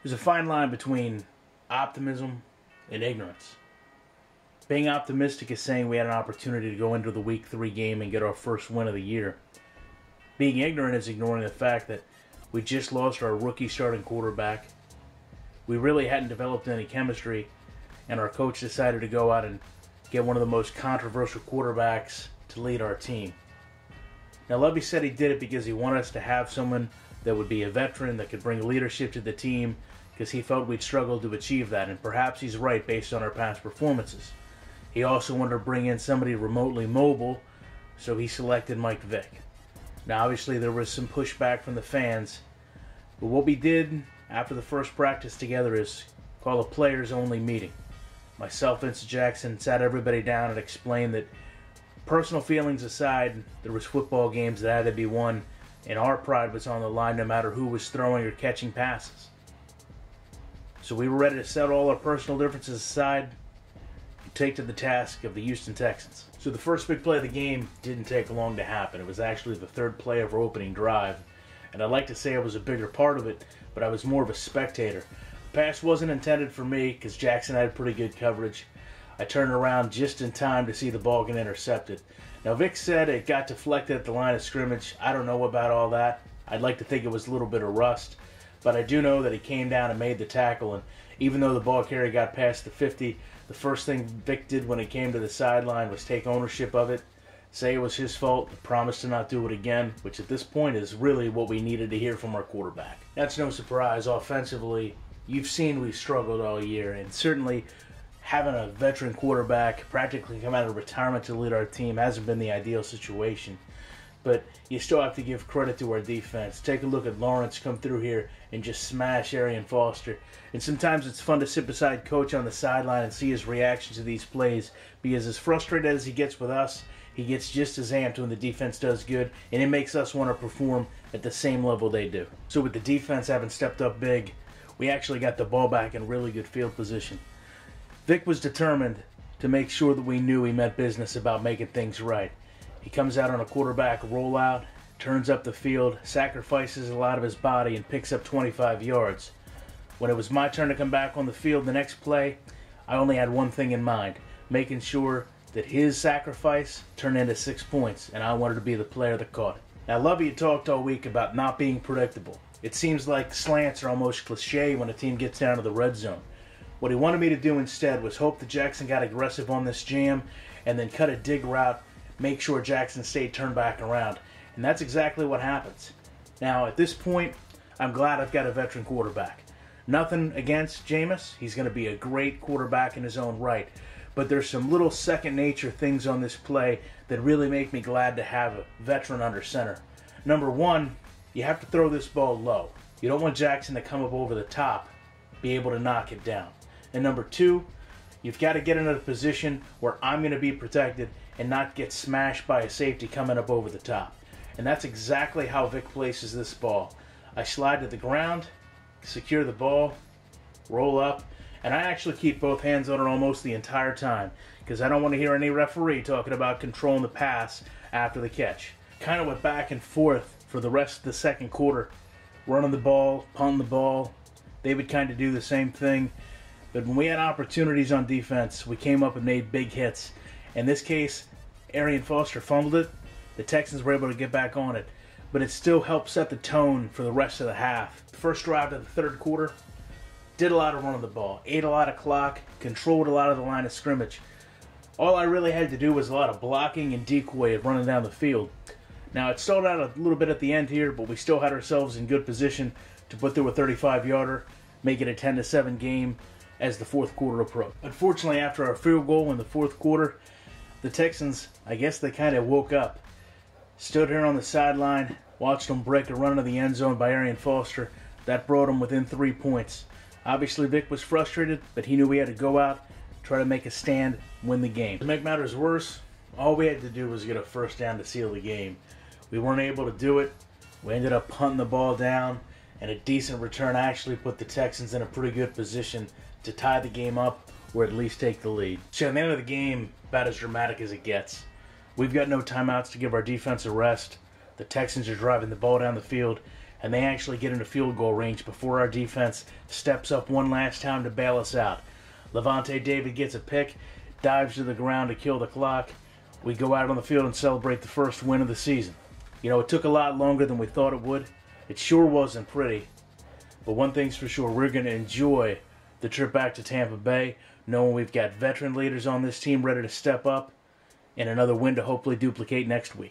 There's a fine line between optimism and ignorance. Being optimistic is saying we had an opportunity to go into the Week 3 game and get our first win of the year. Being ignorant is ignoring the fact that we just lost our rookie starting quarterback. We really hadn't developed any chemistry, and our coach decided to go out and get one of the most controversial quarterbacks to lead our team. Now, Lovie said he did it because he wanted us to have someone that would be a veteran that could bring leadership to the team, because he felt we'd struggled to achieve that, and perhaps he's right based on our past performances. He also wanted to bring in somebody remotely mobile, so he selected Mike Vick. Now, obviously, there was some pushback from the fans, but what we did after the first practice together is call a players-only meeting. Myself, Vince Jackson, sat everybody down and explained that, personal feelings aside, there was football games that had to be won, and our pride was on the line no matter who was throwing or catching passes. So we were ready to set all our personal differences aside and take to the task of the Houston Texans. So the first big play of the game didn't take long to happen. It was actually the third play of our opening drive, and I'd like to say I was a bigger part of it, but I was more of a spectator. The pass wasn't intended for me because Jackson had pretty good coverage. I turned around just in time to see the ball get intercepted. Now, Vic said it got deflected at the line of scrimmage. I don't know about all that. I'd like to think it was a little bit of rust, but I do know that he came down and made the tackle, and even though the ball carrier got past the 50, the first thing Vic did when he came to the sideline was take ownership of it, say it was his fault, and promise to not do it again, which at this point is really what we needed to hear from our quarterback. That's no surprise. Offensively, you've seen we've struggled all year, and certainly having a veteran quarterback practically come out of retirement to lead our team hasn't been the ideal situation. But you still have to give credit to our defense. Take a look at Lawrence come through here and just smash Arian Foster. And sometimes it's fun to sit beside Coach on the sideline and see his reaction to these plays, because as frustrated as he gets with us, he gets just as amped when the defense does good, and it makes us want to perform at the same level they do. So with the defense having stepped up big, we actually got the ball back in really good field position. Vic was determined to make sure that we knew he meant business about making things right. He comes out on a quarterback rollout, turns up the field, sacrifices a lot of his body, and picks up 25 yards. When it was my turn to come back on the field the next play, I only had one thing in mind, making sure that his sacrifice turned into 6 points, and I wanted to be the player that caught it. Now, Lovie had talked all week about not being predictable. It seems like slants are almost cliche when a team gets down to the red zone. What he wanted me to do instead was hope that Jackson got aggressive on this jam and then cut a dig route, make sure Jackson stayed turned back around. And that's exactly what happens. Now, at this point, I'm glad I've got a veteran quarterback. Nothing against Jameis. He's going to be a great quarterback in his own right. But there's some little second nature things on this play that really make me glad to have a veteran under center. Number one, you have to throw this ball low. You don't want Jackson to come up over the top, be able to knock it down. And number two, you've got to get into a position where I'm going to be protected and not get smashed by a safety coming up over the top. And that's exactly how Vic places this ball. I slide to the ground, secure the ball, roll up, and I actually keep both hands on it almost the entire time, because I don't want to hear any referee talking about controlling the pass after the catch. Kind of went back and forth for the rest of the second quarter, running the ball, punting the ball. They would kind of do the same thing. But when we had opportunities on defense, we came up and made big hits. In this case, Arian Foster fumbled it. The Texans were able to get back on it. But it still helped set the tone for the rest of the half. The first drive of the third quarter, did a lot of running the ball, ate a lot of clock, controlled a lot of the line of scrimmage. All I really had to do was a lot of blocking and decoy of running down the field. Now, it stalled out a little bit at the end here, but we still had ourselves in good position to put through a 35-yarder, make it a 10-7 game as the fourth quarter approached. Unfortunately, after our field goal in the fourth quarter, the Texans, I guess they kind of woke up. Stood here on the sideline, watched them break a run into the end zone by Arian Foster. That brought them within 3 points. Obviously, Vic was frustrated, but he knew we had to go out, try to make a stand, win the game. To make matters worse, all we had to do was get a first down to seal the game. We weren't able to do it. We ended up punting the ball down, and a decent return actually put the Texans in a pretty good position to tie the game up or at least take the lead. So at the end of the game, about as dramatic as it gets. We've got no timeouts to give our defense a rest. The Texans are driving the ball down the field, and they actually get into field goal range before our defense steps up one last time to bail us out. Levante David gets a pick, dives to the ground to kill the clock. We go out on the field and celebrate the first win of the season. You know, it took a lot longer than we thought it would. It sure wasn't pretty. But one thing's for sure, we're going to enjoy the trip back to Tampa Bay, knowing we've got veteran leaders on this team ready to step up, and another win to hopefully duplicate next week.